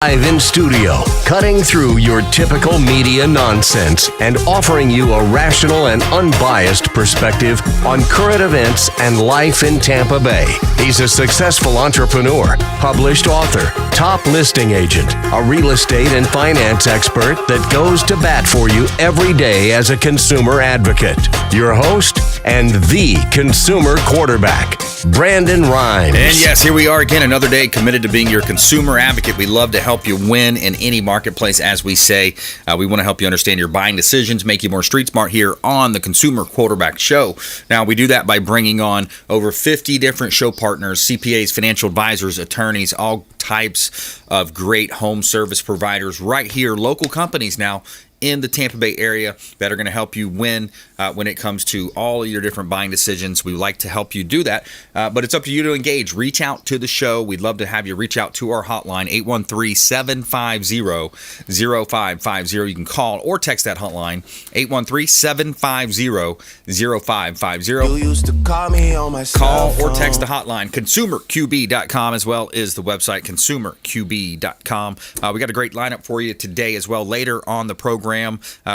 Live in studio, cutting through your typical media nonsense and offering you a rational and unbiased perspective on current events and life in Tampa Bay. He's a successful entrepreneur, published author, top listing agent, a real estate and finance expert that goes to bat for you every day as a consumer advocate. Your host and the consumer quarterback, Brandon Rimes. And yes, here we are again, another day committed to being your consumer advocate. We love to help you win in any marketplace, as we say. We want to help you understand your buying decisions, make you more street smart here on the Consumer Quarterback Show. Now, we do that by bringing on over 50 different show partners, CPAs, financial advisors, attorneys, all types of great home service providers right here, local companies now in the Tampa Bay area that are going to help you win when it comes to all of your different buying decisions. We like to help you do that, but it's up to you to engage. Reach out to the show. We'd love to have you reach out to our hotline, 813-750-0550. You can call or text that hotline, 813-750-0550. You used to call me on my Call cell or text the phone. hotline, consumerqb.com, as well as the website, consumerqb.com. We got a great lineup for you today as well. Later on the program,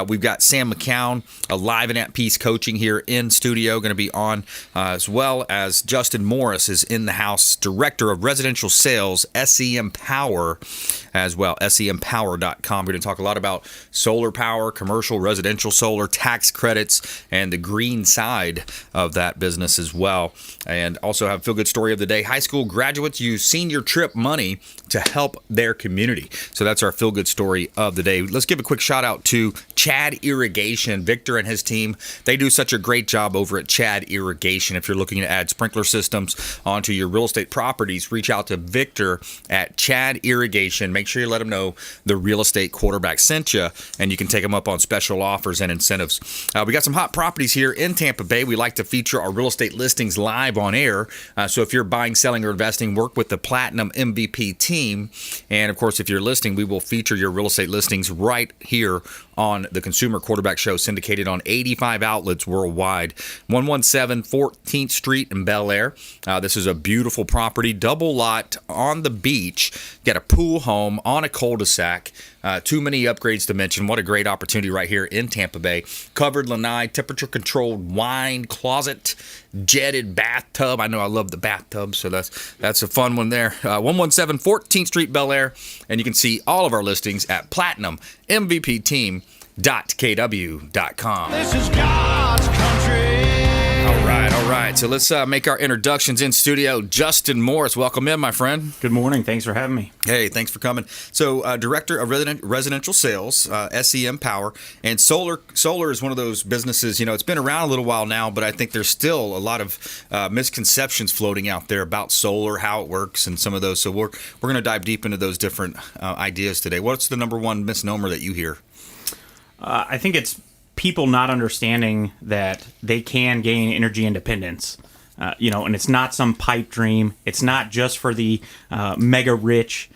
we've got Sam McKeown, Live and at Peace Coaching here in studio, going to be on, as well as Justin Morris is in the house, Director of Residential Sales, SEM Power, as well, sempower.com. We're going to talk a lot about solar power, commercial, residential solar, tax credits, and the green side of that business as well. And also have a feel-good story of the day. High school graduates use senior trip money to help their community. So that's our feel-good story of the day. Let's give a quick shout out to Chad Irrigation. Victor and his team, they do such a great job over at Chad Irrigation. If you're looking to add sprinkler systems onto your real estate properties, reach out to Victor at Chad Irrigation. Make sure you let him know the real estate quarterback sent you, and you can take them up on special offers and incentives. We got some hot properties here in Tampa Bay. We like to feature our real estate listings live on air. So if you're buying, selling, or investing, work with the Platinum MVP team. And of course, if you're listing, we will feature your real estate listings right here on the Consumer Quarterback Show, syndicated on 85 outlets worldwide. 117 14th Street in Bel Air. This is a beautiful property, double lot on the beach. Got a pool home on a cul-de-sac. Too many upgrades to mention. What a great opportunity right here in Tampa Bay. Covered lanai, temperature-controlled wine closet, jetted bathtub. I know I love the bathtub, so that's a fun one there. 117 14th Street, Bel Air. And you can see all of our listings at platinummvpteam.kw.com. This is God's country. All right. So let's make our introductions in studio. Justin Morris, welcome in, my friend. Good morning. Thanks for having me. Hey, thanks for coming. So, Director of Residential Sales, SEM Power, and solar is one of those businesses. You know, it's been around a little while now, but I think there's still a lot of misconceptions floating out there about solar, how it works, and some of those. So we're going to dive deep into those different ideas today. What's the number one misnomer that you hear? I think it's people not understanding that they can gain energy independence. And it's not some pipe dream. It's not just for the mega rich,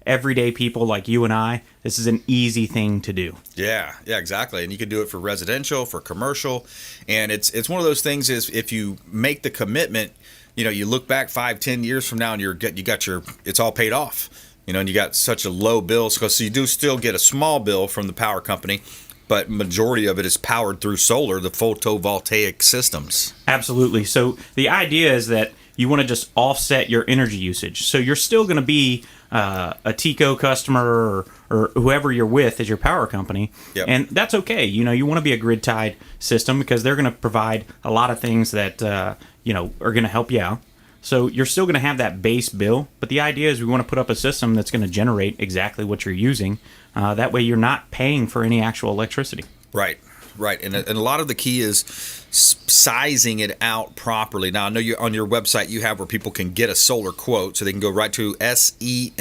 everyday people like you and I. This is an easy thing to do. Yeah, exactly. And you can do it for residential, for commercial. And it's one of those things is if you make the commitment, you look back 5-10 years from now and it's all paid off. And you got such a low bill. So you do still get a small bill from the power company, but majority of it is powered through solar, the photovoltaic systems. Absolutely. So the idea is that you want to just offset your energy usage. So you're still going to be a TECO customer or whoever you're with as your power company. Yep. And that's okay. You want to be a grid-tied system because they're going to provide a lot of things that, are going to help you out. So you're still going to have that base bill, but the idea is we want to put up a system that's going to generate exactly what you're using. That way you're not paying for any actual electricity. Right. And a lot of the key is sizing it out properly. Now, I know on your website you have where people can get a solar quote, so they can go right to sempower.com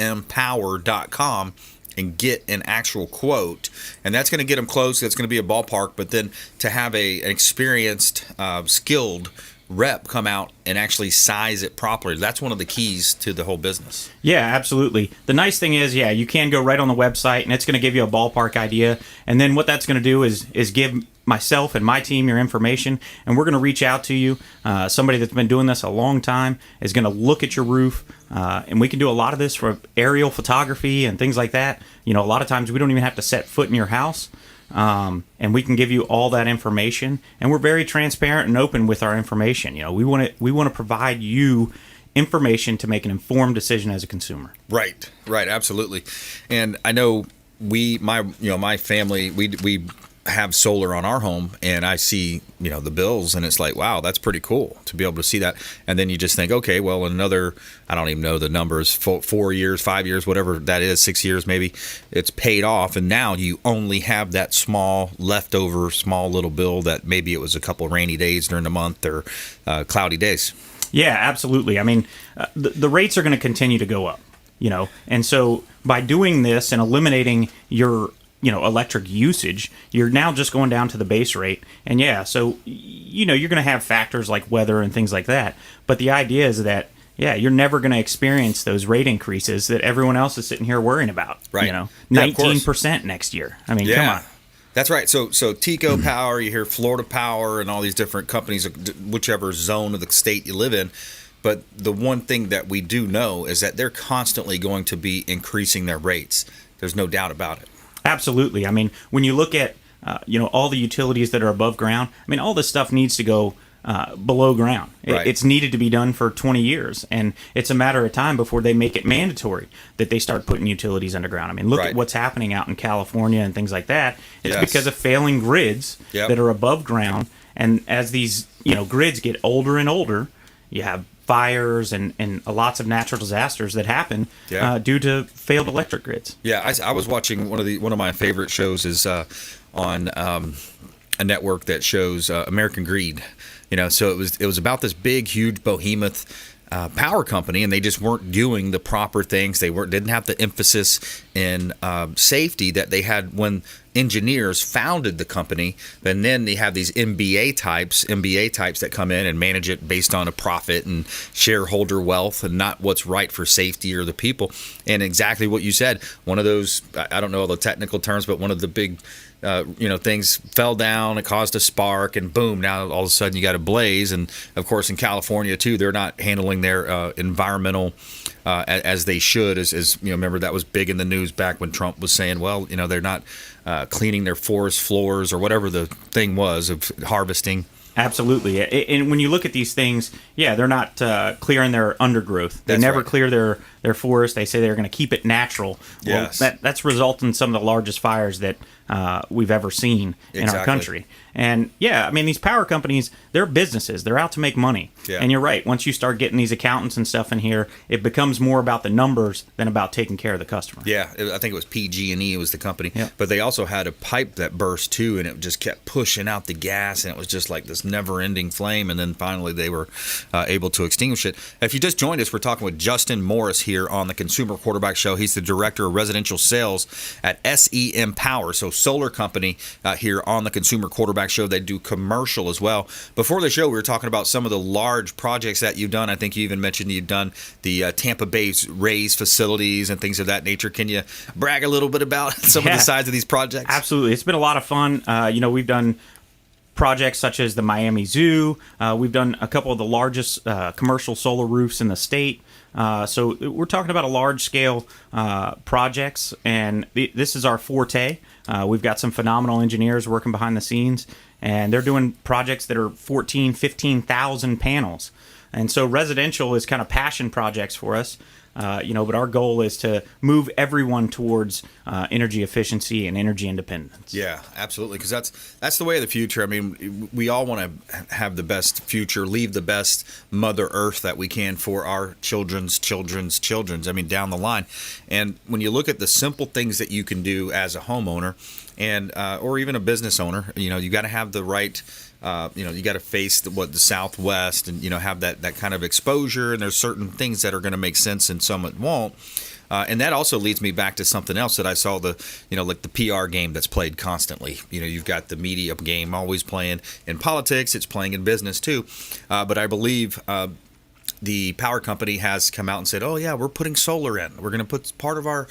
and get an actual quote, and that's going to get them close. That's going to be a ballpark, but then to have an experienced, skilled rep come out and actually size it properly. That's one of the keys to the whole business. Yeah, absolutely. The nice thing is, you can go right on the website and it's going to give you a ballpark idea. And then what that's going to do is give myself and my team your information, and we're going to reach out to you. Somebody that's been doing this a long time is going to look at your roof, and we can do a lot of this for aerial photography and things like that. A lot of times we don't even have to set foot in your house, and we can give you all that information. And we're very transparent and open with our information. We want to provide you information to make an informed decision as a consumer. Right, absolutely. And I know my family, we have solar on our home, and I see, the bills, and it's like, wow, that's pretty cool to be able to see that. And then you just think, okay, well, another, I don't even know the numbers, 4 years, 5 years, whatever that is, 6 years maybe, it's paid off. And now you only have that small little bill that maybe it was a couple rainy days during the month or cloudy days. Yeah, absolutely. I mean, the rates are going to continue to go up, and so by doing this and eliminating your, electric usage, you're now just going down to the base rate. And so, you're going to have factors like weather and things like that. But the idea is that, you're never going to experience those rate increases that everyone else is sitting here worrying about. Right. 19% next year. I mean, come on. That's right. So TECO Power, you hear Florida Power and all these different companies, whichever zone of the state you live in. But the one thing that we do know is that they're constantly going to be increasing their rates. There's no doubt about it. Absolutely. I mean, when you look at, all the utilities that are above ground, I mean, all this stuff needs to go below ground. Right. It's needed to be done for 20 years, and it's a matter of time before they make it mandatory that they start putting utilities underground. I mean, look at what's happening out in California and things like that. It's because of failing grids that are above ground, and as these grids get older and older, you have fires and lots of natural disasters that happen due to failed electric grids. Yeah, I was watching one of my favorite shows is on a network that shows American Greed. So it was about this big, huge behemoth power company, and they just weren't doing the proper things. They didn't have the emphasis in safety that they had when engineers founded the company. And then they have these MBA types that come in and manage it based on a profit and shareholder wealth and not what's right for safety or the people. And exactly what you said, one of those, I don't know all the technical terms, but one of the big things fell down, it caused a spark, and boom, now all of a sudden you got a blaze. And of course in California too, they're not handling their environmental as they should. As remember that was big in the news back when Trump was saying, well, they're not cleaning their forest floors or whatever the thing was of harvesting. Absolutely. And when you look at these things, they're not clearing their undergrowth. They never clear their forest. They say they're going to keep it natural. Well, that's resulted in some of the largest fires that we've ever seen in our country. And I mean, these power companies, they're businesses. They're out to make money. Yeah. And you're right. Once you start getting these accountants and stuff in here, it becomes more about the numbers than about taking care of the customer. Yeah, I think it was PG&E was the company. Yeah. But they also had a pipe that burst too, and it just kept pushing out the gas, and it was just like this never-ending flame. And then finally they were able to extinguish it. If you just joined us, we're talking with Justin Morris here on the Consumer Quarterback Show. He's the Director of Residential Sales at SEM Power, so solar company here on the Consumer Quarterback Show. They do commercial as well. Before the show, we were talking about some of the large projects that you've done. I think you even mentioned you've done the Tampa Bay Rays facilities and things of that nature. Can you brag a little bit about some of the sides of these projects? Absolutely. It's been a lot of fun. We've done projects such as the Miami Zoo. We've done a couple of the largest commercial solar roofs in the state. So we're talking about a large-scale projects, and this is our forte. We've got some phenomenal engineers working behind the scenes, and they're doing projects that are 14,000, 15,000 panels. And so residential is kind of passion projects for us. But our goal is to move everyone towards energy efficiency and energy independence. Yeah, absolutely, because that's the way of the future. I mean, we all want to have the best future, leave the best Mother Earth that we can for our children's. I mean, down the line. And when you look at the simple things that you can do as a homeowner, and or even a business owner, you got to have the right. You got to face the Southwest and, have that kind of exposure. And there's certain things that are going to make sense and some that won't. And that also leads me back to something else that I saw like the PR game that's played constantly. You've got the media game always playing in politics. It's playing in business too. But I believe the power company has come out and said, oh, yeah, we're putting solar in. We're going to put part of our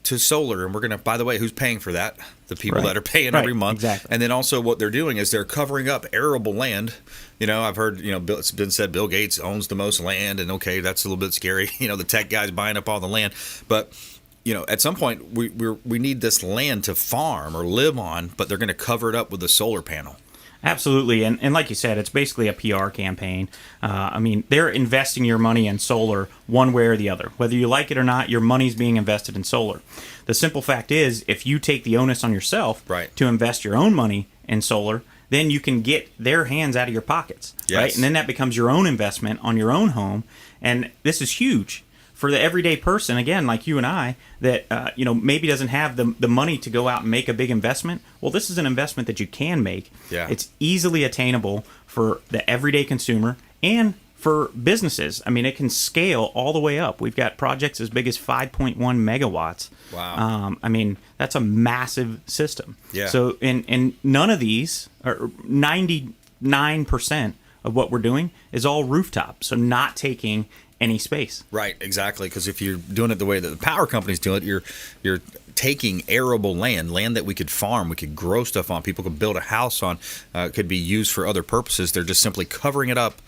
to solar, and we're going to, by the way, who's paying for that? The people that are paying every month. Exactly. And then also what they're doing is they're covering up arable land. I've heard, it's been said Bill Gates owns the most land, and okay, that's a little bit scary. The tech guys buying up all the land. But, at some point we need this land to farm or live on, but they're going to cover it up with a solar panel. Absolutely. And like you said, it's basically a PR campaign. They're investing your money in solar one way or the other. Whether you like it or not, your money's being invested in solar. The simple fact is, if you take the onus on yourself to invest your own money in solar, then you can get their hands out of your pockets. Yes. Right? And then that becomes your own investment on your own home. And this is huge for the everyday person, again, like you and I, that maybe doesn't have the money to go out and make a big investment. Well, this is an investment that you can make. Yeah. It's easily attainable for the everyday consumer and for businesses. It can scale all the way up. We've got projects as big as 5.1 megawatts. Wow. That's a massive system. Yeah. So, and none of these, or 99% of what we're doing, is all rooftop. So not taking any space. Right, exactly. Because if you're doing it the way that the power companies do it, you're taking arable land that we could farm, we could grow stuff on, people could build a house on, could be used for other purposes. They're just simply covering it up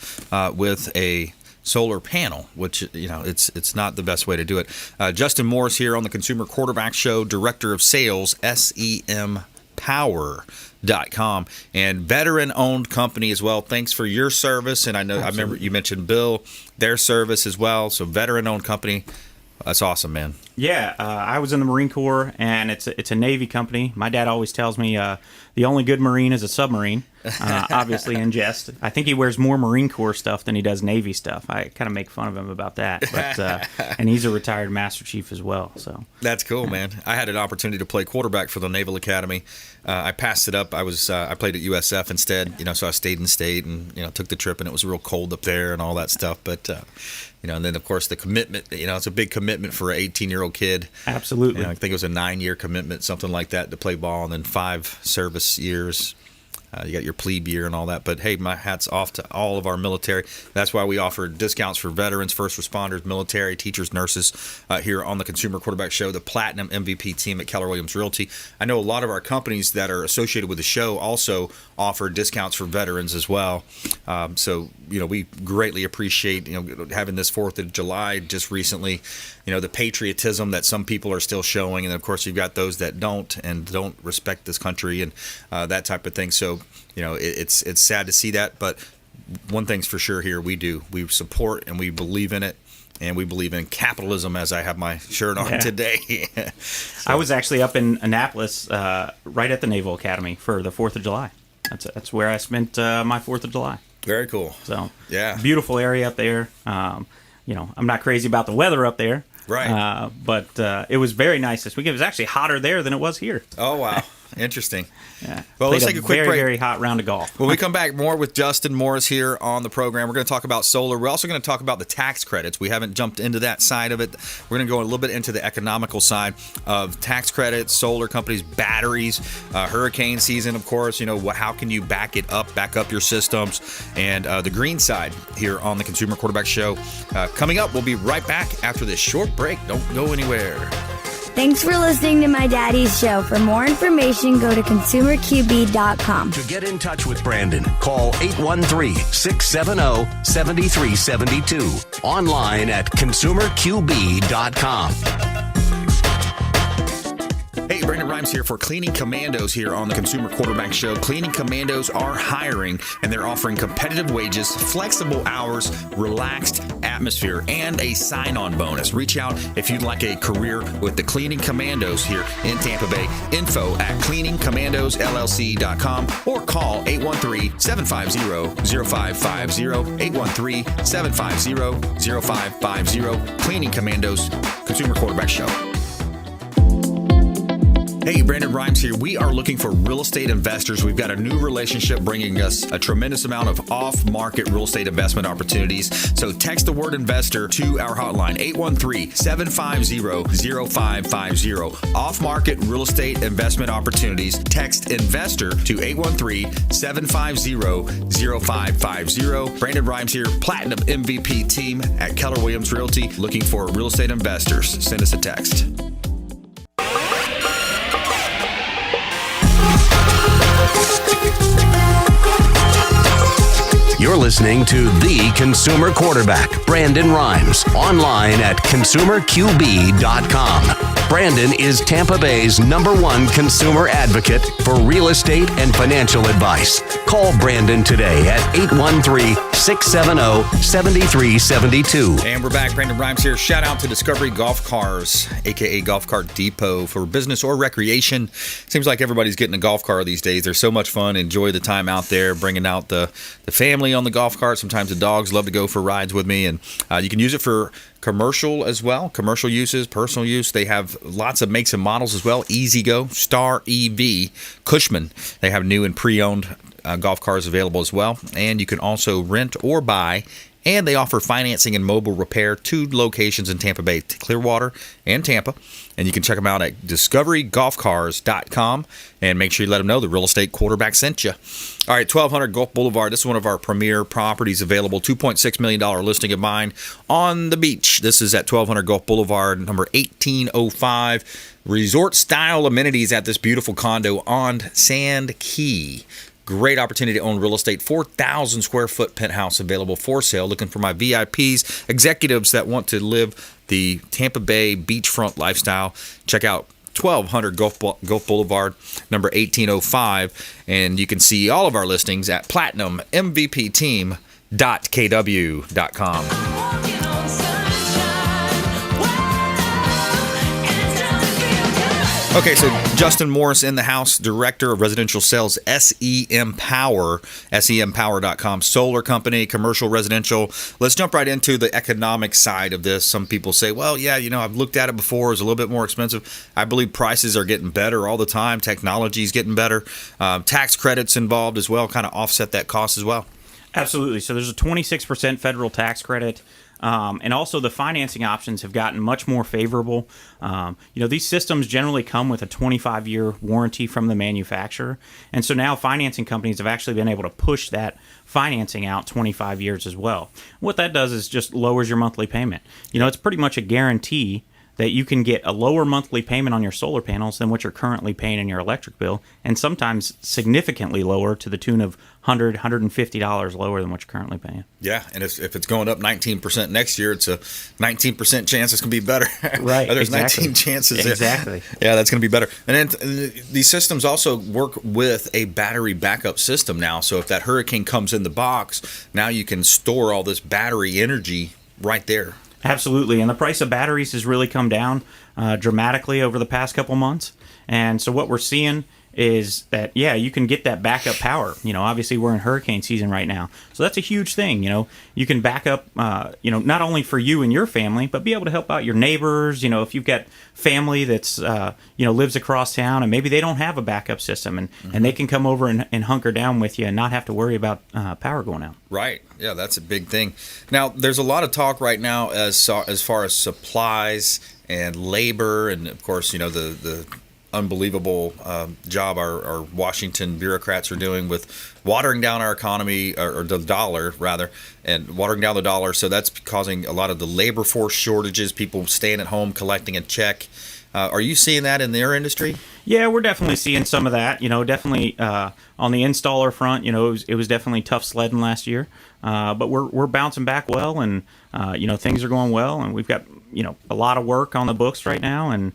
with a solar panel, which it's not the best way to do it. Justin Morris here on the Consumer Quarterback Show, Director of Sales, SEM Power.com, and veteran-owned company as well. Thanks for your service, and I remember you mentioned Bill, their service as well. So veteran-owned company, that's awesome, man. Yeah, I was in the Marine Corps, and it's a Navy company. My dad always tells me the only good Marine is a submarine. Obviously, in jest. I think he wears more Marine Corps stuff than he does Navy stuff. I kind of make fun of him about that. But and he's a retired Master Chief as well. So that's cool, man. I had an opportunity to play quarterback for the Naval Academy. I passed it up. I played at USF instead. So I stayed in state and took the trip, and it was real cold up there and all that stuff. But and then of course the commitment. It's a big commitment for an 18-year-old kid. Absolutely. I think it was a 9-year commitment, something like that, to play ball, and then 5 service years. You got your plebe year and all that. But, hey, my hat's off to all of our military. That's why we offer discounts for veterans, first responders, military, teachers, nurses here on the Consumer Quarterback Show, the Platinum MVP team at Keller Williams Realty. I know a lot of our companies that are associated with the show also offer discounts for veterans as well. So, we greatly appreciate, having this 4th of July just recently, the patriotism that some people are still showing. And, of course, you've got those that don't respect this country and that type of thing. So, it's sad to see that. But one thing's for sure here, we support and we believe in it. And we believe in capitalism, as I have my shirt on today. So. I was actually up in Annapolis, right at the Naval Academy for the 4th of July. That's where I spent my 4th of July. Very cool. So, yeah, beautiful area up there. I'm not crazy about the weather up there. Right. But it was very nice this week. It was actually hotter there than it was here. Oh, wow. Interesting. Yeah. Well, let's take a quick very, break. Very hot round of golf. When we come back, more with Justin Morris here on the program. We're going to talk about solar. We're also going to talk about the tax credits. We haven't jumped into that side of it. We're going to go a little bit into the economical side of tax credits, solar companies, batteries, hurricane season, of course. How can you back up your systems, and the green side here on the Consumer Quarterback Show. Coming up, we'll be right back after this short break. Don't go anywhere. Thanks for listening to My Daddy's Show. For more information, go to consumerqb.com. To get in touch with Brandon, call 813-670-7372. Online at consumerqb.com. Hey, Brandon Rimes here for Cleaning Commandos here on the Consumer Quarterback Show. Cleaning Commandos are hiring, and they're offering competitive wages, flexible hours, relaxed atmosphere, and a sign-on bonus. Reach out if you'd like a career with the Cleaning Commandos here in Tampa Bay. Info at cleaningcommandosllc.com or call 813-750-0550, 813-750-0550. Cleaning Commandos, Consumer Quarterback Show. Hey, Brandon Rimes here. We are looking for real estate investors. We've got a new relationship bringing us a tremendous amount of off-market real estate investment opportunities. So text the word investor to our hotline, 813-750-0550. Off-market real estate investment opportunities. Text investor to 813-750-0550. Brandon Rimes here, Platinum MVP team at Keller Williams Realty, looking for real estate investors. Send us a text. listening to the consumer quarterback, Brandon Rimes, online at consumerqb.com. Brandon is Tampa Bay's #1 consumer advocate for real estate and financial advice. Call Brandon today at 813-670-7372. And we're back. Brandon Rimes here. Shout out to Discovery Golf Cars, a.k.a. Golf Cart Depot, for business or recreation. Seems like everybody's getting a golf car these days. They're so much fun. Enjoy the time out there, bringing out the family on the golf cart. Sometimes the dogs love to go for rides with me. And you can use it for commercial as well, commercial uses, personal use. They have lots of makes and models as well. Easy Go, Star EV, Cushman. They have new and pre-owned golf cars available as well. And you can also rent or buy. And they offer financing and mobile repair, 2 locations in Tampa Bay, Clearwater and Tampa. And you can check them out at discoverygolfcars.com and make sure you let them know the real estate quarterback sent you. All right, 1200 Gulf Boulevard. This is one of our premier properties available, $2.6 million listing of mine on the beach. This is at 1200 Gulf Boulevard, number 1805. Resort-style amenities at this beautiful condo on Sand Key. Great opportunity to own real estate. 4,000 square foot penthouse available for sale. Looking for my VIPs, executives that want to live the Tampa Bay beachfront lifestyle. Check out 1200 Gulf Boulevard, number 1805. And you can see all of our listings at platinummvpteam.kw.com. Okay, so Justin Morris in the house, Director of Residential Sales, SEM Power, SEMpower.com, solar company, commercial, residential. Let's jump right into the economic side of this. Some people say, well, yeah, I've looked at it before. It's a little bit more expensive. I believe prices are getting better all the time. Technology is getting better. Tax credits involved as well, kind of offset that cost as well. Absolutely. So there's a 26% federal tax credit. And also the financing options have gotten much more favorable. These systems generally come with a 25-year warranty from the manufacturer. And so now financing companies have actually been able to push that financing out 25 years as well. What that does is just lowers your monthly payment. It's pretty much a guarantee that you can get a lower monthly payment on your solar panels than what you're currently paying in your electric bill, and sometimes significantly lower, to the tune of $100, $150 lower than what you're currently paying. Yeah, and if it's going up 19% next year, it's a 19% chance it's going to be better. Right, There's exactly. 19 chances. Exactly. Yeah, that's going to be better. And then these systems also work with a battery backup system now. So if that hurricane comes in the box, now you can store all this battery energy right there. Absolutely, and the price of batteries has really come down dramatically over the past couple months. And so what we're seeing is that, you can get that backup power. Obviously we're in hurricane season right now, so that's a huge thing. You can back up, not only for you and your family, but be able to help out your neighbors. If you've got family that's, lives across town and maybe they don't have a backup system, and they can come over and hunker down with you and not have to worry about power going out. Right. Yeah, that's a big thing. Now, there's a lot of talk right now as far as supplies and labor, and of course, the unbelievable job our Washington bureaucrats are doing with watering down our economy, or the dollar rather, and watering down the dollar. So that's causing a lot of the labor force shortages, people staying at home collecting a check. Are you seeing that in their industry? Yeah, we're definitely seeing some of that. Definitely on the installer front, it was definitely tough sledding last year. But we're bouncing back well, and things are going well, and we've got a lot of work on the books right now, and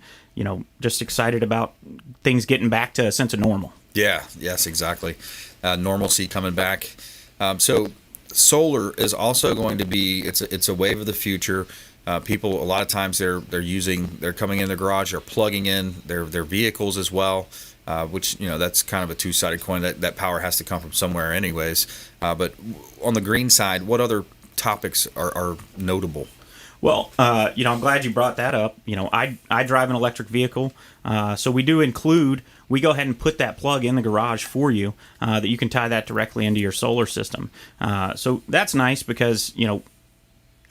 just excited about things getting back to a sense of normal. Yeah. Yes. Exactly. Normalcy coming back. So solar is also going to be it's a wave of the future. People, a lot of times they're coming in their garage, they're plugging in their vehicles as well, which that's kind of a two-sided coin. That power has to come from somewhere anyways. But on the green side, what other topics are notable? Well, I'm glad you brought that up. I drive an electric vehicle, so we do include. We go ahead and put that plug in the garage for you, that you can tie that directly into your solar system. So that's nice because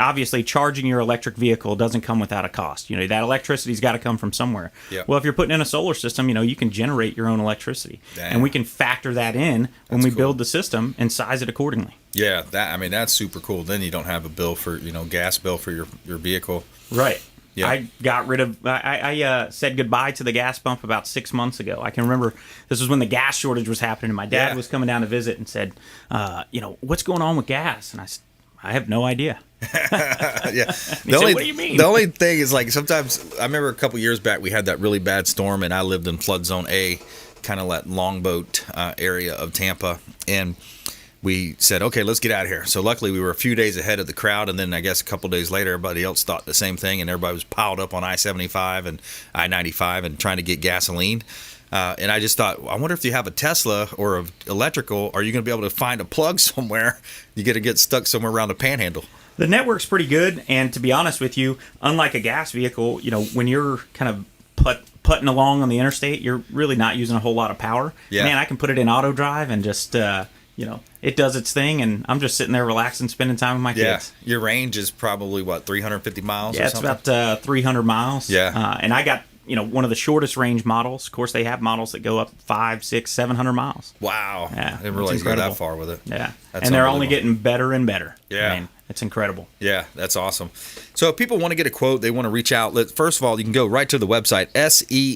obviously charging your electric vehicle doesn't come without a cost. That electricity's got to come from somewhere. Yep. Well, if you're putting in a solar system, you can generate your own electricity. Damn. And we can factor that in when we build the system and size it accordingly. Yeah, that's super cool. Then you don't have a bill for gas bill for your vehicle. Right. Yeah. I got rid of. I said goodbye to the gas pump about 6 months ago. I can remember this was when the gas shortage was happening. And my dad was coming down to visit and said, what's going on with gas? And I said, I have no idea. Yeah. What do you mean? The only thing is, like, sometimes I remember a couple years back we had that really bad storm, and I lived in flood zone A, kind of that longboat area of Tampa, and we said, okay, let's get out of here. So luckily we were a few days ahead of the crowd, and then I guess a couple days later everybody else thought the same thing, and everybody was piled up on I-75 and I-95 and trying to get gasoline. And I just thought, I wonder if you have a Tesla or an electrical, are you going to be able to find a plug somewhere? You're going to get stuck somewhere around the panhandle. The network's pretty good, and to be honest with you, unlike a gas vehicle, when you're kind of putting along on the interstate, you're really not using a whole lot of power. Yeah. Man, I can put it in auto drive and just it does its thing, and I'm just sitting there relaxing, spending time with my kids. Your range is probably, 350 miles Yeah, or it's something? about 300 miles. Yeah. And I got, one of the shortest range models. Of course, they have models that go up 500, 600, 700 miles. Wow. Yeah, I didn't realize you go incredible. that far with it. Yeah. That's And they're only unbelievable. getting better and better. Yeah. I mean, it's incredible. Yeah, that's awesome. So if people want to get a quote, they want to reach out, first of all, you can go right to the website,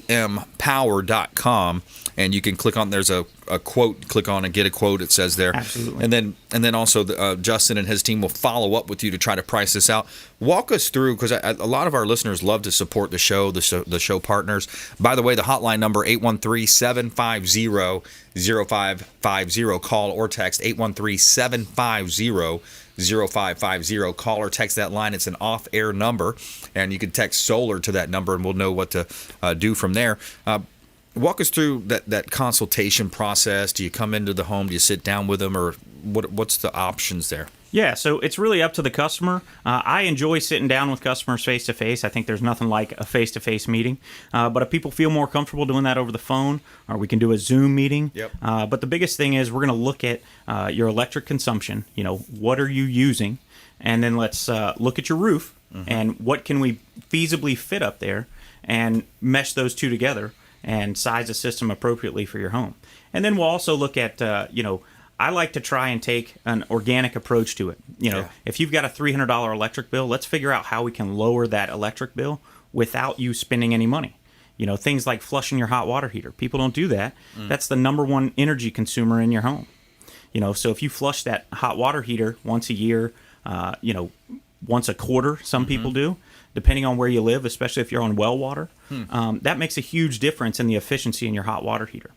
sempower.com, and you can click on, there's a quote, click on and get a quote, it says there. Absolutely. And then also Justin and his team will follow up with you to try to price this out. Walk us through, because a lot of our listeners love to support the show partners. By the way, the hotline number, 813-750-0550. Call or text 813-750-0550. Call or text that line. It's an off-air number, and you can text solar to that number, and we'll know what to do from there. Walk us through that consultation process. Do you come into the home? Do you sit down with them, or what's the options there? Yeah, so it's really up to the customer. I enjoy sitting down with customers face-to-face. I think there's nothing like a face-to-face meeting. But if people feel more comfortable doing that over the phone, or we can do a Zoom meeting. Yep. But the biggest thing is we're going to look at your electric consumption. What are you using? And then let's look at your roof, and what can we feasibly fit up there, and mesh those two together and size a system appropriately for your home. And then we'll also look at, I like to try and take an organic approach to it. If you've got a $300 electric bill, let's figure out how we can lower that electric bill without you spending any money. Things like flushing your hot water heater. People don't do that. That's the number one energy consumer in your home. So if you flush that hot water heater once a year, once a quarter, some people do, depending on where you live, especially if you're on well water, that makes a huge difference in the efficiency in your hot water heater.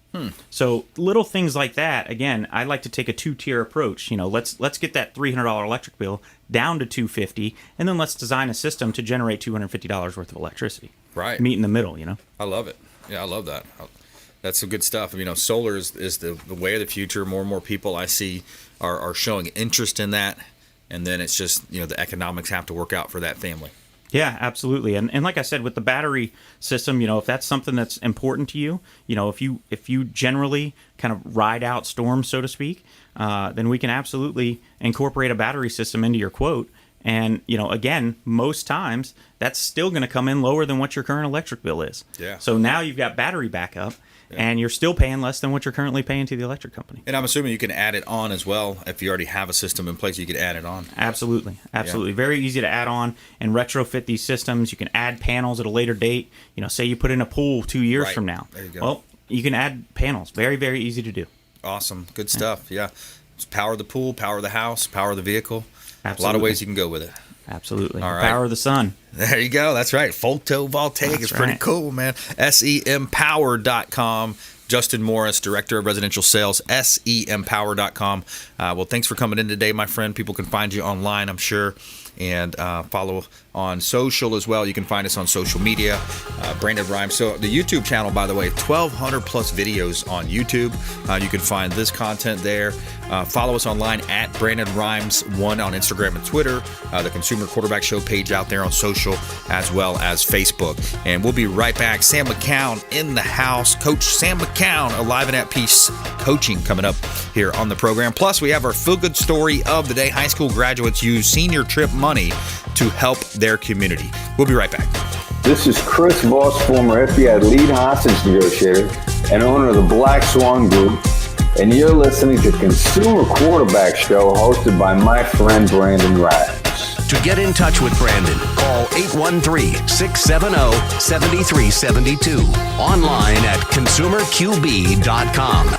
So little things like that, again, I like to take a two-tier approach. Let's get that $300 electric bill down to $250, and then let's design a system to generate $250 worth of electricity. Right. Meet in the middle, I love it. Yeah, I love that. That's some good stuff. Solar is the way of the future. More and more people I see are showing interest in that, and then it's just, the economics have to work out for that family. Yeah, absolutely. And like I said, with the battery system, if that's something that's important to you, if you generally kind of ride out storms, so to speak, then we can absolutely incorporate a battery system into your quote. And, again, most times that's still going to come in lower than what your current electric bill is. Yeah. So now you've got battery backup, and you're still paying less than what you're currently paying to the electric company. And I'm assuming you can add it on as well. If you already have a system in place, you could add it on. Absolutely. Very easy to add on and retrofit these systems. You can add panels at a later date. Say you put in a pool 2 years from now. There you go. Well, you can add panels. Very, very easy to do. Awesome. Good stuff. Yeah. It's power the pool, power the house, power the vehicle. Absolutely. A lot of ways you can go with it. Absolutely. All right. Power of the sun. There you go. That's right. Photovoltaic is pretty cool, man. sempower.com. Justin Morris, Director of Residential Sales, sempower.com. Well, thanks for coming in today, my friend. People can find you online, I'm sure, and follow on social as well. You can find us on social media, Brandon Rimes. So the YouTube channel, by the way, 1,200 plus videos on YouTube. You can find this content there. Follow us online at Brandon Rimes 1 on Instagram and Twitter. The Consumer Quarterback Show page out there on social, as well as Facebook. And we'll be right back. Sam McKeown in the house. Coach Sam McKeown, Alive and at Peace coaching coming up here on the program. Plus, we have our feel-good story of the day. High school graduates use senior trip money to help their community. We'll be right back. This is Chris Voss, former FBI lead hostage negotiator and owner of the Black Swan Group, and you're listening to Consumer Quarterback Show hosted by my friend Brandon Rimes. To get in touch with Brandon, call 813-670-7372. Online at consumerqb.com.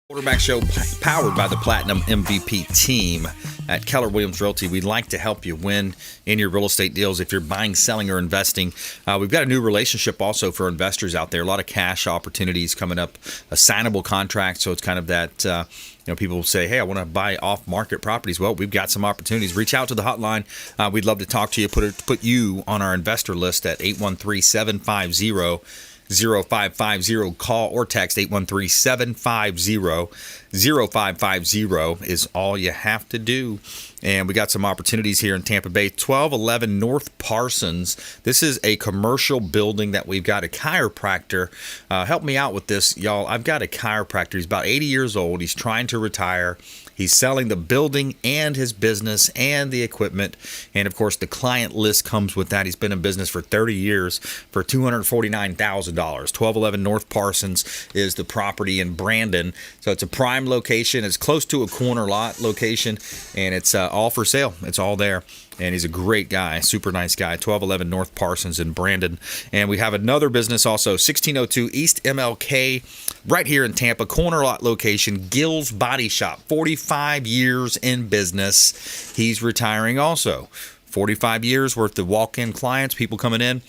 Quarterback Show powered by the Platinum MVP team at Keller Williams Realty. We'd like to help you win in your real estate deals if you're buying, selling, or investing. We've got a new relationship also for investors out there. A lot of cash opportunities coming up, assignable contracts. So it's kind of that, people say, hey, I want to buy off-market properties. Well, we've got some opportunities. Reach out to the hotline. We'd love to talk to you, put you on our investor list at 813-750-0550. Call or text 813-750-0550 is all you have to do. And we got some opportunities here in Tampa Bay. 1211 North Parsons. This is a commercial building that we've got a chiropractor. Help me out with this, y'all. I've got a chiropractor. He's about 80 years old. He's trying to retire. He's selling the building and his business and the equipment. And, of course, the client list comes with that. He's been in business for 30 years for $249,000. 1211 North Parsons is the property in Brandon. So it's a prime location. It's close to a corner lot location, and it's all for sale. It's all there. And he's a great guy, super nice guy. 1211 North Parsons in Brandon. And we have another business also, 1602 East MLK, right here in Tampa, corner lot location, Gill's Body Shop, 45 years in business. He's retiring also. 45 years worth of walk-in clients, people coming in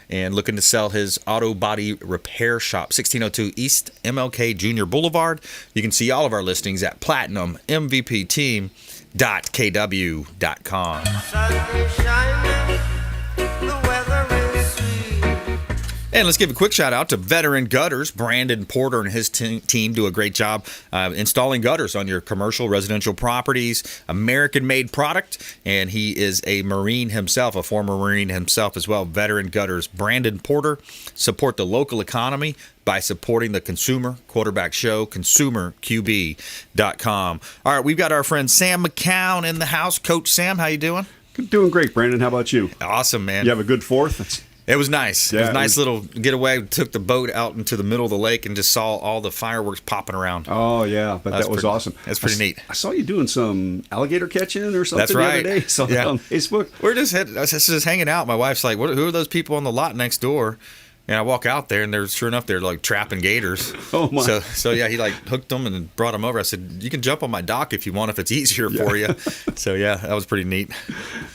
and looking to sell his auto body repair shop, 1602 East MLK Junior Boulevard. You can see all of our listings at PlatinumMVPteam.com. www.kw.com. Sun is shining, the weather is sweet. And let's give a quick shout out to Veteran Gutters. Brandon Porter and his team do a great job installing gutters on your commercial, residential properties. American-made product, and he is a Marine himself, a former Marine himself as well. Veteran Gutters. Brandon Porter. Support the local economy by supporting the Consumer Quarterback Show, consumerqb.com. All right, we've got our friend Sam McKeown in the house. Coach Sam, how you doing? Doing great, Brandon. How about you? Awesome, man. You have a good fourth? It was nice. Yeah, it was a nice little getaway. We took the boat out into the middle of the lake and just saw all the fireworks popping around. Oh, yeah. But that was awesome. That's pretty neat. I saw you doing some alligator catching or something That's right. the other day. Saw that on Facebook. We're just hanging out. My wife's like, who are those people on the lot next door? And I walk out there, and sure enough, they're like trapping gators. Oh, my. So yeah, he like hooked them and brought them over. I said, you can jump on my dock if you want, if it's easier for you. So yeah, that was pretty neat.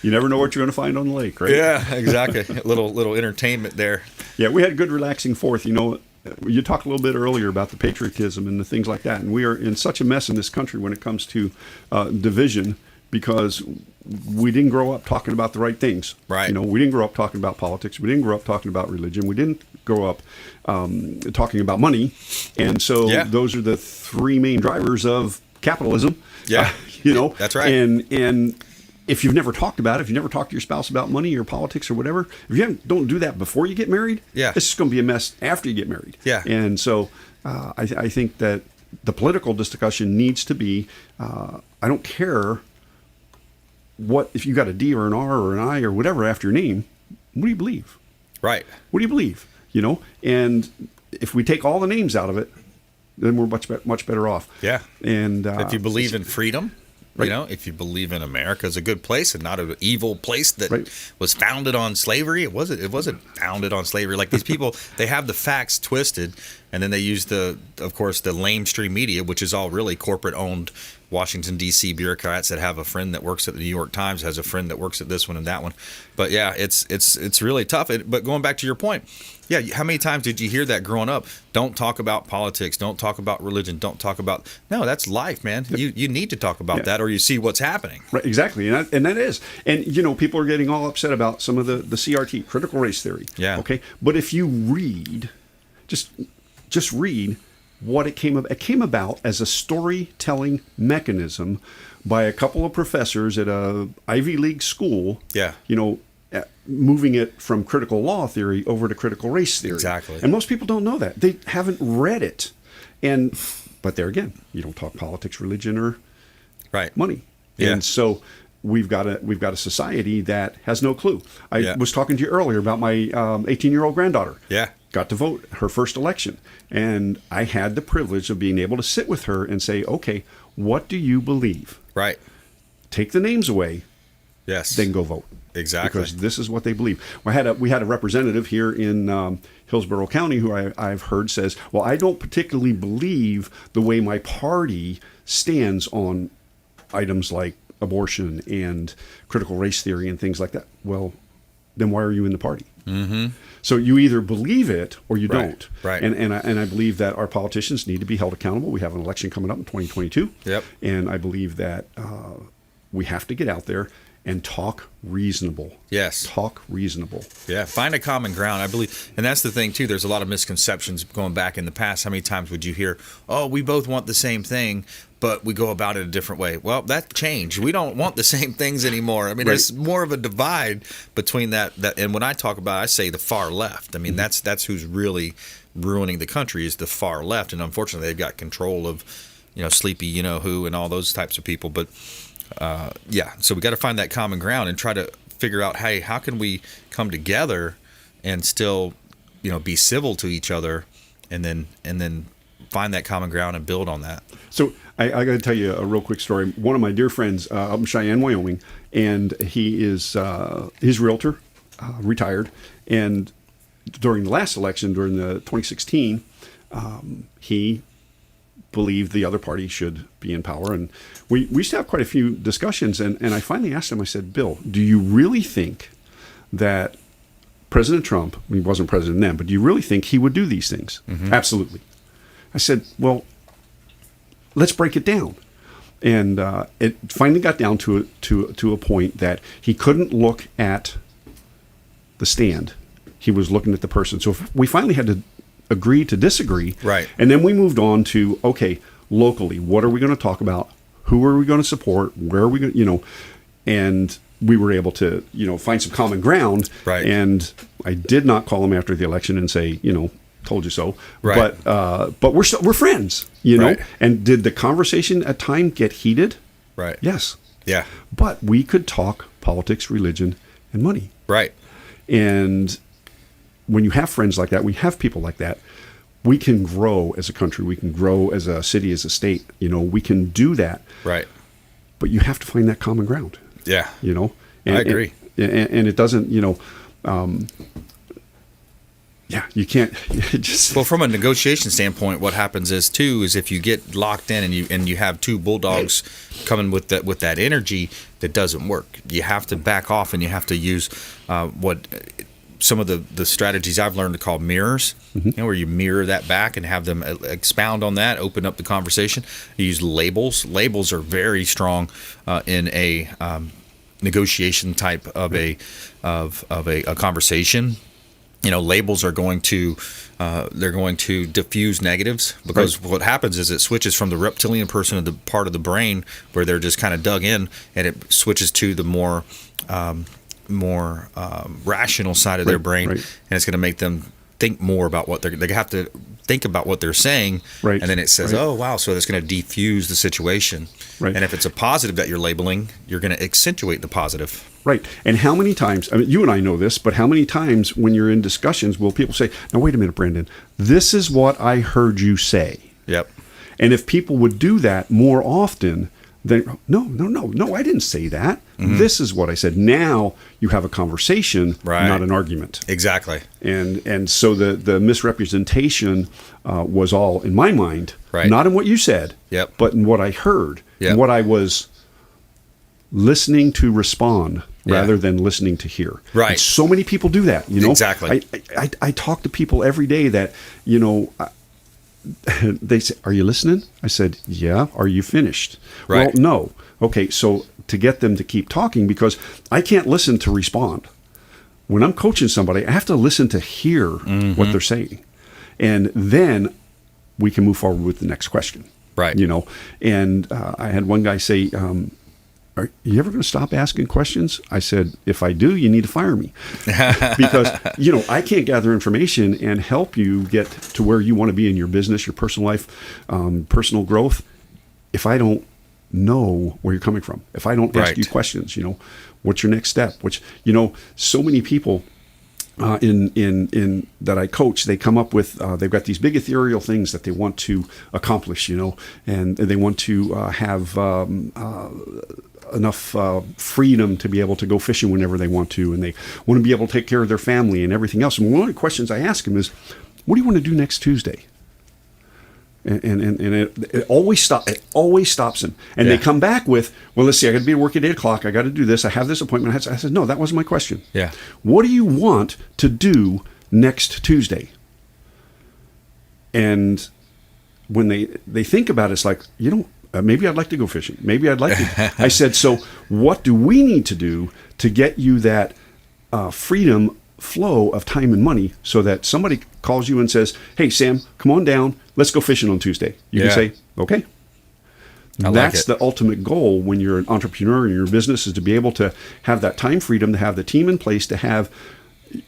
You never know what you're going to find on the lake, right? Yeah, exactly. A little entertainment there. Yeah, we had a good relaxing fourth. You know, you talked a little bit earlier about the patriotism and the things like that. And we are in such a mess in this country when it comes to division, because we didn't grow up talking about the right things. Right. You know, we didn't grow up talking about politics. We didn't grow up talking about religion. We didn't grow up talking about money. And so those are the three main drivers of capitalism. Yeah. You know, that's right. And if you've never talked about it, if you never talked to your spouse about money or politics or whatever, if you don't do that before you get married, it's just going to be a mess after you get married. Yeah. And so I think that the political discussion needs to be, I don't care what, if you got a D or an R or an I or whatever after your name, what do you believe? Right. What do you believe? You know, and if we take all the names out of it, then we're much better off. Yeah. And if you believe in freedom, right. You know, if you believe in America as a good place and not an evil place that was founded on slavery, it wasn't founded on slavery. Like these people, they have the facts twisted, and then they use of course, the lamestream media, which is all really corporate owned Washington, D.C. bureaucrats that have a friend that works at the New York Times, has a friend that works at this one and that one. But yeah, it's really tough. But going back to your point, yeah, how many times did you hear that growing up? Don't talk about politics. Don't talk about religion. Don't talk about... No, that's life, man. You need to talk about that, or you see what's happening. Right, exactly, and that is. And, you know, people are getting all upset about some of the CRT, critical race theory. Yeah. Okay? But if you read, just read what it came about as a storytelling mechanism by a couple of professors at a Ivy League school. Yeah. You know, moving it from critical law theory over to critical race theory. Exactly. And most people don't know that. They haven't read it. But there again, you don't talk politics, religion, or money. Yeah. And so we've got a society that has no clue. I was talking to you earlier about my 18-year-old granddaughter. Yeah. Got to vote her first election. And I had the privilege of being able to sit with her and say, okay, what do you believe? Right. Take the names away. Yes. Then go vote. Exactly. Because this is what they believe. We had a representative here in Hillsborough County who I've heard says, well, I don't particularly believe the way my party stands on items like abortion and critical race theory and things like that. Well, then why are you in the party? Mm-hmm. So you either believe it or you don't. Right. And I believe that our politicians need to be held accountable. We have an election coming up in 2022. Yep. And I believe that we have to get out there and talk reasonable. Yes. Talk reasonable. Yeah, find a common ground. I believe, and that's the thing too. There's a lot of misconceptions going back in the past. How many times would you hear, "Oh, we both want the same thing, but we go about it a different way"? Well, that changed. We don't want the same things anymore. I mean, there's more of a divide between that. And when I talk about, I say the far left. I mean, that's who's really ruining the country, is the far left, and unfortunately, they've got control of, sleepy, who, and all those types of people. But so we got to find that common ground and try to figure out, hey, how can we come together and still, be civil to each other, and then find that common ground and build on that. So I got to tell you a real quick story. One of my dear friends up in Cheyenne, Wyoming, and he is his realtor, retired, and during the last election, during the 2016, he believed the other party should be in power. And we used to have quite a few discussions. And I finally asked him, I said, Bill, do you really think that President Trump, he wasn't president then, but do you really think he would do these things? Mm-hmm. Absolutely. I said, well, let's break it down. And it finally got down to a point that he couldn't look at the stand. He was looking at the person. So we finally had to agree to disagree. Right. And then we moved on to, okay, locally, what are we going to talk about? Who are we going to support? Where are we going to, and we were able to, find some common ground. Right. And I did not call him after the election and say, told you so. Right. But we're friends, Right. And did the conversation at time get heated? Right. Yes. Yeah. But we could talk politics, religion, and money. Right. And when you have friends like that, we have people like that, we can grow as a country. We can grow as a city, as a state. We can do that. Right. But you have to find that common ground. Yeah. And, I agree. And it doesn't, you can't just. Well, from a negotiation standpoint, what happens is if you get locked in and you have two bulldogs coming with that energy, that doesn't work. You have to back off, and you have to use what some of the strategies I've learned to call mirrors, where you mirror that back and have them expound on that, open up the conversation. You use labels. Labels are very strong in a negotiation type of a conversation. Labels are going to diffuse negatives, because what happens is it switches from the reptilian person to the part of the brain where they're just kind of dug in, and it switches to the more rational side of their brain, and it's going to make them think more about what they have to think about what they're saying, and then it says, oh wow, so that's going to defuse the situation, and if it's a positive that you're labeling, you're going to accentuate the positive. Right. And how many times, you and I know this, but how many times when you're in discussions will people say, now wait a minute, Brandon, this is what I heard you say. Yep. And if people would do that more often, then no, I didn't say that. Mm-hmm. This is what I said. Now you have a conversation, not an argument. Exactly. And so the misrepresentation was all in my mind, not in what you said, but in what I heard, and what I was listening to respond rather than listening to hear. Right. And so many people do that. Exactly. I talk to people every day that, they say, are you listening? I said, yeah. Are you finished? Right. Well, no. Okay, so to get them to keep talking, because I can't listen to respond. When I'm coaching somebody, I have to listen to hear what they're saying. And then we can move forward with the next question. Right. And I had one guy say, are you ever going to stop asking questions? I said, if I do, you need to fire me. Because, I can't gather information and help you get to where you want to be in your business, your personal life, personal growth, if I don't know where you're coming from. If I don't ask you questions, what's your next step? Which, so many people in that I coach, they come up with, they've got these big ethereal things that they want to accomplish, and they want to have enough freedom to be able to go fishing whenever they want to, and they want to be able to take care of their family and everything else. And one of the questions I ask them is, what do you want to do next Tuesday? And it always stops them. And they come back with, well, let's see, I got to be at work at 8 o'clock. I got to do this. I have this appointment. I said, no, that wasn't my question. Yeah. What do you want to do next Tuesday? And when they think about it, it's like, maybe I'd like to go fishing. Maybe I'd like to. I said, so what do we need to do to get you that freedom flow of time and money, so that somebody calls you and says, hey, Sam, come on down. Let's go fishing on Tuesday. You can say, okay. That's the ultimate goal when you're an entrepreneur in your business, is to be able to have that time freedom, to have the team in place, to have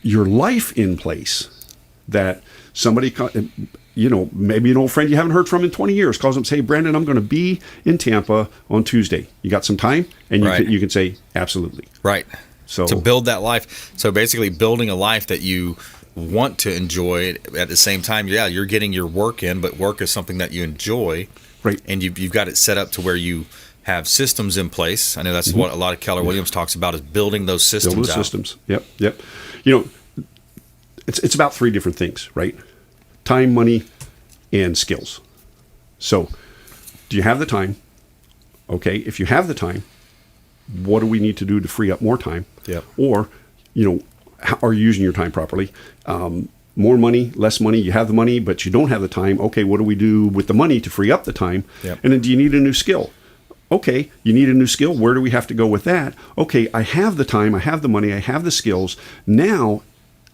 your life in place, that somebody, maybe an old friend you haven't heard from in 20 years calls them and say, hey, Brandon, I'm going to be in Tampa on Tuesday. You got some time? And you can say, absolutely. Right. So to build that life. So basically building a life that you want to enjoy at the same time. Yeah, you're getting your work in, but work is something that you enjoy. Right. And you've got it set up to where you have systems in place. I know that's what a lot of Keller Williams talks about, is building those systems Build those systems. Yep. It's about 3 different things, right? Time, money, and skills. So do you have the time? Okay, if you have the time, what do we need to do to free up more time? Yep. Or, how are you using your time properly? More money, less money, you have the money, but you don't have the time. Okay, what do we do with the money to free up the time? Yep. And then do you need a new skill? Okay, you need a new skill. Where do we have to go with that? Okay, I have the time, I have the money, I have the skills. Now,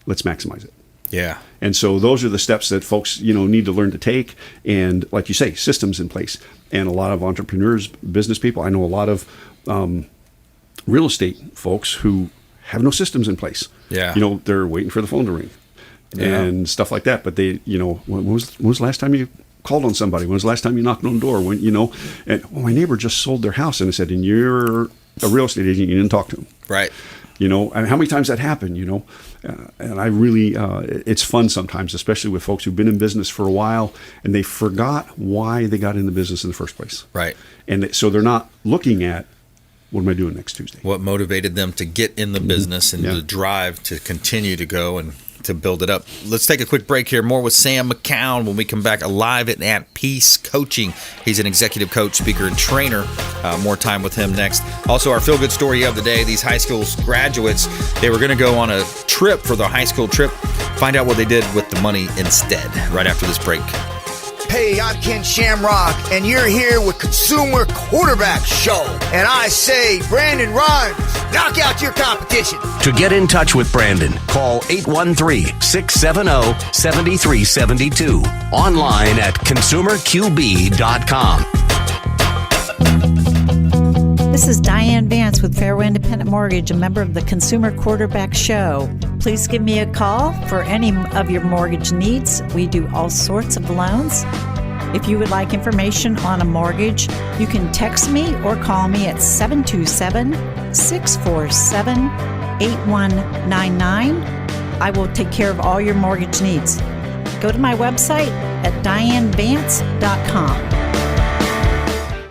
let's maximize it. Yeah. And so those are the steps that folks, need to learn to take. And like you say, systems in place. And a lot of entrepreneurs, business people, I know a lot of real estate folks who have no systems in place. Yeah. They're waiting for the phone to ring and stuff like that. But they, when was the last time you called on somebody? When was the last time you knocked on the door? And my neighbor just sold their house, and I said, and you're a real estate agent, you didn't talk to him. Right. And how many times that happened, and I really, it's fun sometimes, especially with folks who've been in business for a while and they forgot why they got in the business in the first place. Right. And so they're not looking at, what am I doing next Tuesday? What motivated them to get in the business and the drive to continue to go and to build it up. Let's take a quick break here. More with Sam McKeown when we come back, live at Peace Coaching. He's an executive coach, speaker, and trainer. More time with him next. Also, our feel-good story of the day. These high school graduates, they were going to go on a trip for the high school trip. Find out what they did with the money instead right after this break. Hey, I'm Ken Shamrock, and you're here with Consumer Quarterback Show. And I say, Brandon Rhymes, knock out your competition. To get in touch with Brandon, call 813-670-7372. Online at consumerqb.com. This is Diane Vance with Fairway Independent Mortgage, a member of the Consumer Quarterback Show. Please give me a call for any of your mortgage needs. We do all sorts of loans. If you would like information on a mortgage, you can text me or call me at 727-647-8199. I will take care of all your mortgage needs. Go to my website at dianevance.com.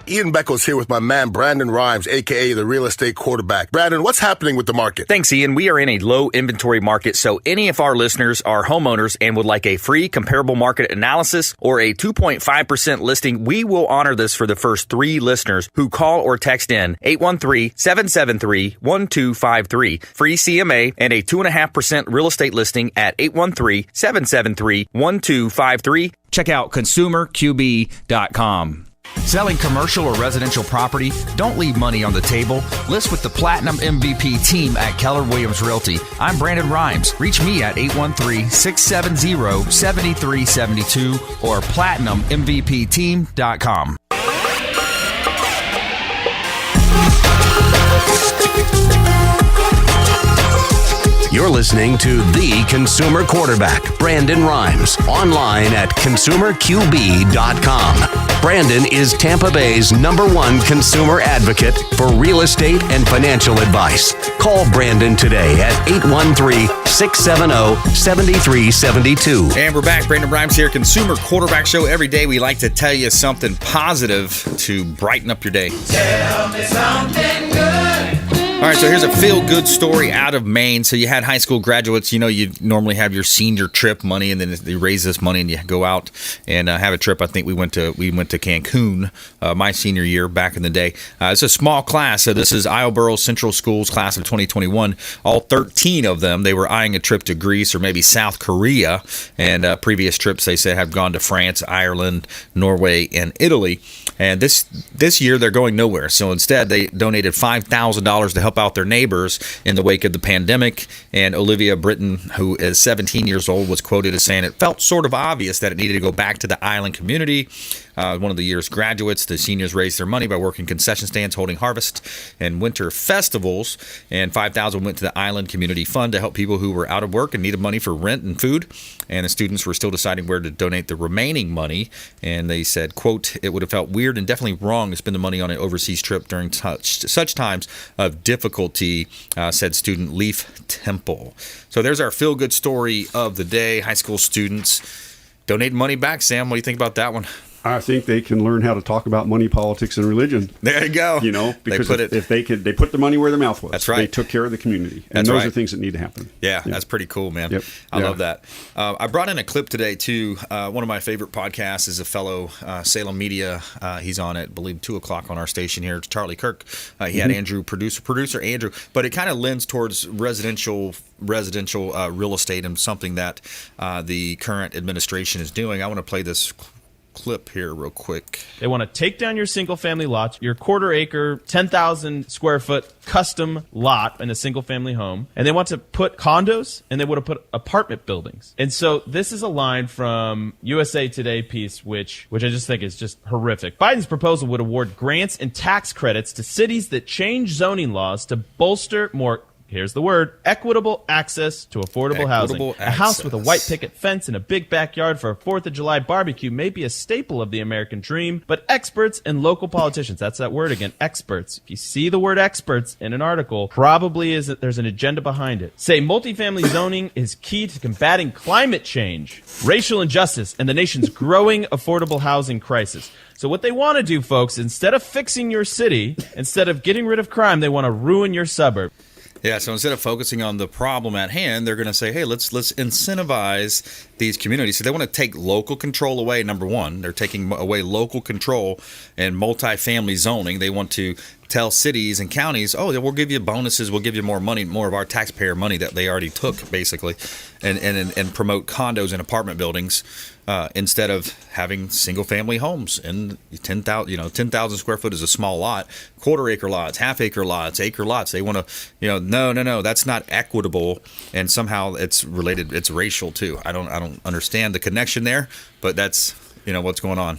Ian Beckles here with my man Brandon Rhymes, a.k.a. the real estate quarterback. Brandon, what's happening with the market? Thanks, Ian. We are in a low inventory market, so any of our listeners are homeowners and would like a free comparable market analysis or a 2.5% listing, we will honor this for the first 3 listeners who call or text in 813-773-1253. Free CMA and a 2.5% real estate listing at 813-773-1253. Check out consumerqb.com. Selling commercial or residential property? Don't leave money on the table. List with the Platinum MVP team at Keller Williams Realty. I'm Brandon Rhymes. Reach me at 813-670-7372 or platinummvpteam.com. You're listening to The Consumer Quarterback, Brandon Rhymes, online at consumerqb.com. Brandon is Tampa Bay's #1 consumer advocate for real estate and financial advice. Call Brandon today at 813-670-7372. And we're back. Brandon Rhymes here, Consumer Quarterback Show. Every day we like to tell you something positive to brighten up your day. Tell me something good. All right, so here's a feel-good story out of Maine. So you had high school graduates. You normally have your senior trip money, and then they raise this money, and you go out and have a trip. I think we went to Cancun my senior year back in the day. It's a small class. So this is Islesboro Central Schools class of 2021. All 13 of them, they were eyeing a trip to Greece or maybe South Korea. And previous trips, they said, have gone to France, Ireland, Norway, and Italy. And this year, they're going nowhere. So instead, they donated $5,000 to help out their neighbors in the wake of the pandemic. And Olivia Britton, who is 17 years old, was quoted as saying, "It felt sort of obvious that it needed to go back to the island community." One of the year's graduates, the seniors raised their money by working concession stands, holding harvest and winter festivals, and $5,000 went to the Island Community Fund to help people who were out of work and needed money for rent and food. And the students were still deciding where to donate the remaining money. And they said, quote, "It would have felt weird and definitely wrong to spend the money on an overseas trip during such times of difficulty," said student Leaf Temple. So there's our feel-good story of the day. High school students donating money back. Sam, what do you think about that one? I think they can learn how to talk about money, politics, and religion. There you go. Because if they put the money where their mouth was. That's right. They took care of the community. And That's those right. are things that need to happen. Yeah, that's pretty cool, man. Yep. I love that. I brought in a clip today, too. One of my favorite podcasts is a fellow Salem Media. He's on at, I believe, 2 o'clock on our station here. It's Charlie Kirk. He had Andrew, producer Andrew. But it kind of lends towards residential real estate and something that the current administration is doing. I want to play this clip here real quick. They want to take down your single-family lots, your quarter-acre, 10,000 square foot custom lot in a single-family home, and they want to put condos and they want to put apartment buildings. And so this is a line from USA Today piece, which I just think is just horrific. Biden's proposal would award grants and tax credits to cities that change zoning laws to bolster more, here's the word, equitable access to affordable housing. A house with a white picket fence and a big backyard for a 4th of July barbecue may be a staple of the American dream, but experts and local politicians, that's that word again, experts. If you see the word experts in an article, probably is that there's an agenda behind it. Say multifamily zoning is key to combating climate change, racial injustice, and the nation's growing affordable housing crisis. So what they want to do, folks, instead of fixing your city, instead of getting rid of crime, they want to ruin your suburb. Yeah, so instead of focusing on the problem at hand, they're going to say, hey, let's incentivize these communities. So they want to take local control away, number one. They're taking away local control and multifamily zoning. They want to tell cities and counties, oh, we'll give you bonuses, we'll give you more money, more of our taxpayer money that they already took, basically, and promote condos and apartment buildings instead of having single-family homes. And 10,000 square foot is a small lot. Quarter-acre lots, half-acre lots, acre lots. They want to, no, that's not equitable, and somehow it's related. It's racial too. I don't understand the connection there, but that's what's going on.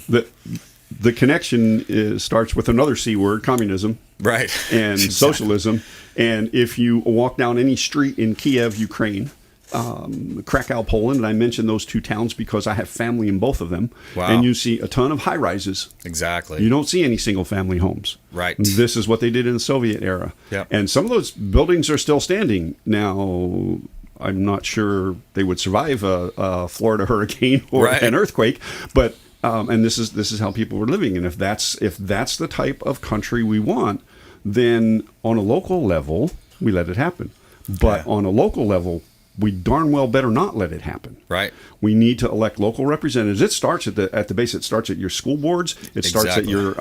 The connection starts with another C word, communism. Right. And socialism. And if you walk down any street in Kiev, Ukraine, Krakow, Poland, and I mention those two towns because I have family in both of them. Wow. And you see a ton of high rises. Exactly. You don't see any single family homes. Right. This is what they did in the Soviet era. Yep. And some of those buildings are still standing. Now, I'm not sure they would survive a Florida hurricane or an earthquake, but and this is how people were living. And if that's the type of country we want, then on a local level we let it happen. But on a local level, we darn well better not let it happen. Right. We need to elect local representatives. It starts at the base. It starts at your school boards. It starts at your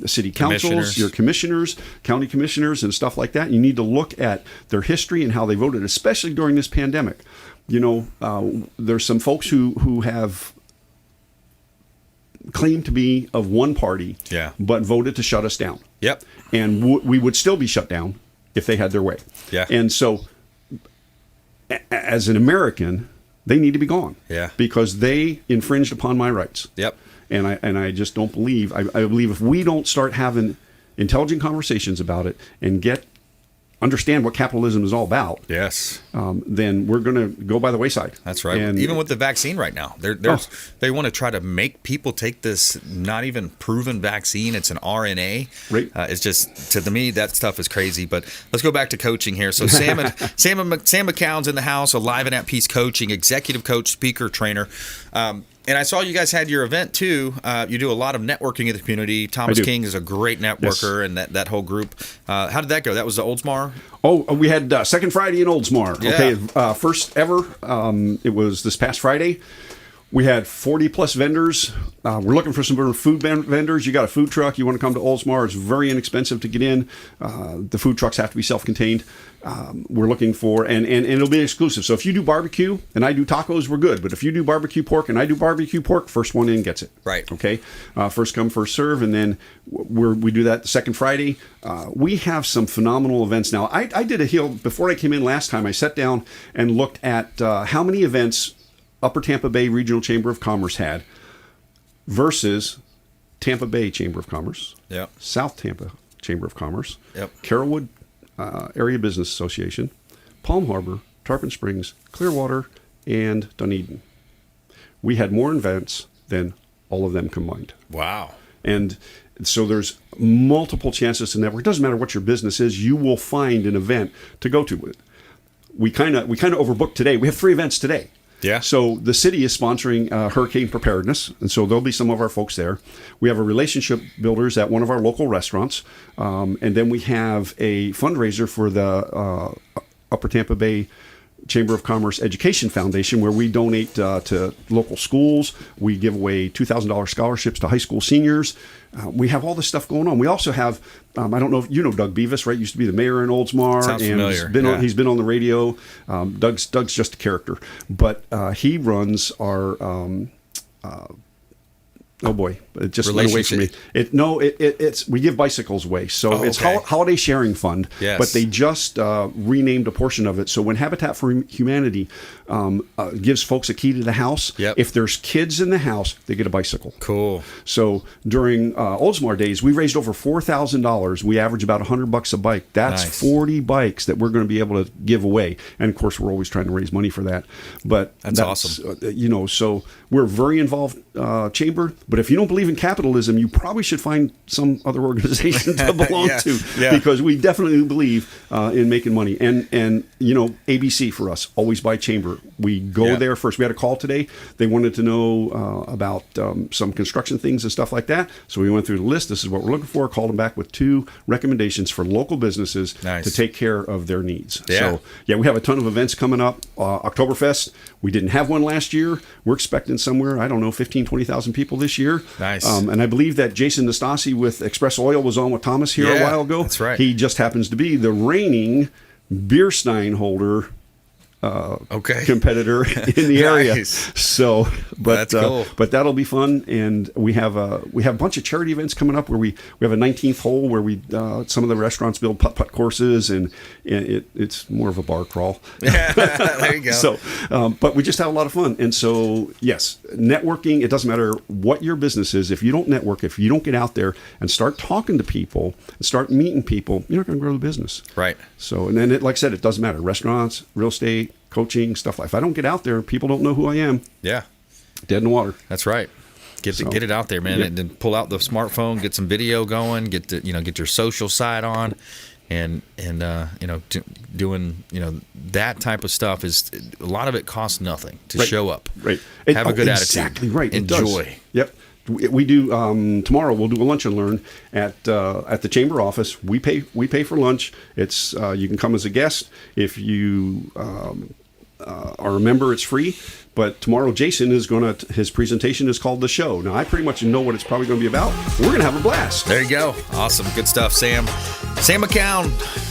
city councils, your commissioners, county commissioners, and stuff like that. You need to look at their history and how they voted, especially during this pandemic. There's some folks who have claimed to be of one party, but voted to shut us down. Yep. And we would still be shut down if they had their way. Yeah. And so, as an American, they need to be gone. Yeah. Because they infringed upon my rights. Yep. And I just don't believe. I believe if we don't start having intelligent conversations about it and understand what capitalism is all about, yes, then we're going to go by the wayside. That's right. And even with the vaccine right now, they want to try to make people take this not even proven vaccine. It's an RNA. Right. It's just, to me, that stuff is crazy. But let's go back to coaching here. So Sam McKeown's in the house, Alive and at Peace Coaching, executive coach, speaker, trainer. And I saw you guys had your event too. You do a lot of networking in the community. Thomas King is a great networker, and that whole group. How did that go? That was the Oldsmar? Oh, we had Second Friday in Oldsmar. Yeah. Okay, first ever. It was this past Friday. We had 40 plus vendors. We're looking for some food vendors. You got a food truck, you want to come to Oldsmar. It's very inexpensive to get in. The food trucks have to be self-contained. We're looking for, and it'll be exclusive. So if you do barbecue and I do tacos, we're good. But if you do barbecue pork and I do barbecue pork, first one in gets it. Right. Okay. First come, first serve. And then we do that the second Friday. We have some phenomenal events now. I did before I came in last time, I sat down and looked at how many events Upper Tampa Bay Regional Chamber of Commerce had versus Tampa Bay Chamber of Commerce, South Tampa Chamber of Commerce, Carrollwood Area Business Association, Palm Harbor, Tarpon Springs, Clearwater, and Dunedin. We had more events than all of them combined. Wow. And so there's multiple chances to network. It doesn't matter what your business is, you will find an event to go to. We kind of overbooked today. We have 3 events today. Yeah. So the city is sponsoring hurricane preparedness, and so there'll be some of our folks there. We have a relationship builders at one of our local restaurants, and then we have a fundraiser for the Upper Tampa Bay Chamber of Commerce Education Foundation, where we donate to local schools. We give away $2,000 scholarships to high school seniors. We have all this stuff going on. We also have, I don't know if you know Doug Beavis, right? Used to be the mayor in Oldsmar. Sounds familiar. He's been on the radio. Doug's just a character. But he runs our Oh boy, it just went away from me. It's we give bicycles away, so it's Holiday Sharing Fund. Yes. But they just renamed a portion of it. So when Habitat for Humanity gives folks a key to the house, if there's kids in the house, they get a bicycle. Cool. So during Oldsmar days, we raised over $4,000. We average about $100 a bike. That's nice. 40 bikes that we're going to be able to give away. And of course, we're always trying to raise money for that. But that's awesome. So we're a very involved chamber. But if you don't believe in capitalism, you probably should find some other organization to belong to, because we definitely believe in making money. And ABC for us, always buy chamber. We go there first. We had a call today. They wanted to know about some construction things and stuff like that. So we went through the list. This is what we're looking for. Called them back with 2 recommendations for local businesses to take care of their needs. So we have a ton of events coming up. Oktoberfest, we didn't have one last year. We're expecting somewhere, 15,000, 20,000 people this year. Nice. And I believe that Jason Nastasi with Express Oil was on with Thomas here a while ago. That's right. He just happens to be the reigning beer stein holder competitor in the area. So, but that's cool. But that'll be fun, and we have a bunch of charity events coming up where we have a 19th hole where we some of the restaurants build putt courses, and it's more of a bar crawl. There you go. So, but we just have a lot of fun, and so yes, networking. It doesn't matter what your business is. If you don't network, if you don't get out there and start talking to people and start meeting people, you're not going to grow the business. Right. So, and then like I said, it doesn't matter. Restaurants, real estate, coaching, stuff like that. If I don't get out there, people don't know who I am. Yeah. Dead in the water. That's right. Get it out there, man, and then pull out the smartphone, get some video going, get your social side on, and doing that type of stuff is a lot of it costs nothing to show up. Right. Have a good attitude. Exactly right. Enjoy. Yep. We do tomorrow. We'll do a lunch and learn at the chamber office. We pay for lunch. It's you can come as a guest. If you are a member, it's free. But tomorrow, Jason is his presentation is called The Show. Now, I pretty much know what it's probably going to be about. We're going to have a blast. There you go. Awesome. Good stuff, Sam. Sam McKeown,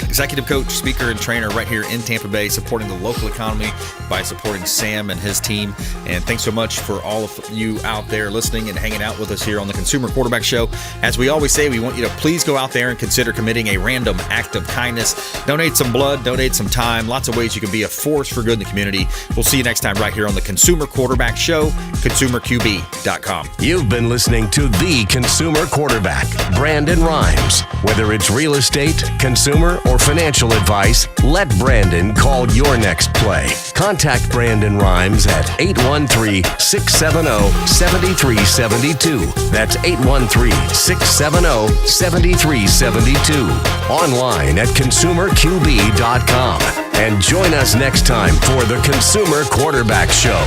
executive coach, speaker, and trainer right here in Tampa Bay, supporting the local economy by supporting Sam and his team. And thanks so much for all of you out there listening and hanging out with us here on the Consumer Quarterback Show. As we always say, we want you to please go out there and consider committing a random act of kindness. Donate some blood, donate some time. Lots of ways you can be a force for good in the community. We'll see you next time right here on the Consumer Quarterback Show, consumerqb.com. You've been listening to The Consumer Quarterback, Brandon Rimes. Whether it's real estate, consumer, or financial advice, let Brandon call your next play. Contact Brandon Rimes at 813-670-7372. That's 813-670-7372. Online at consumerqb.com. And join us next time for the Consumer Quarterback Show.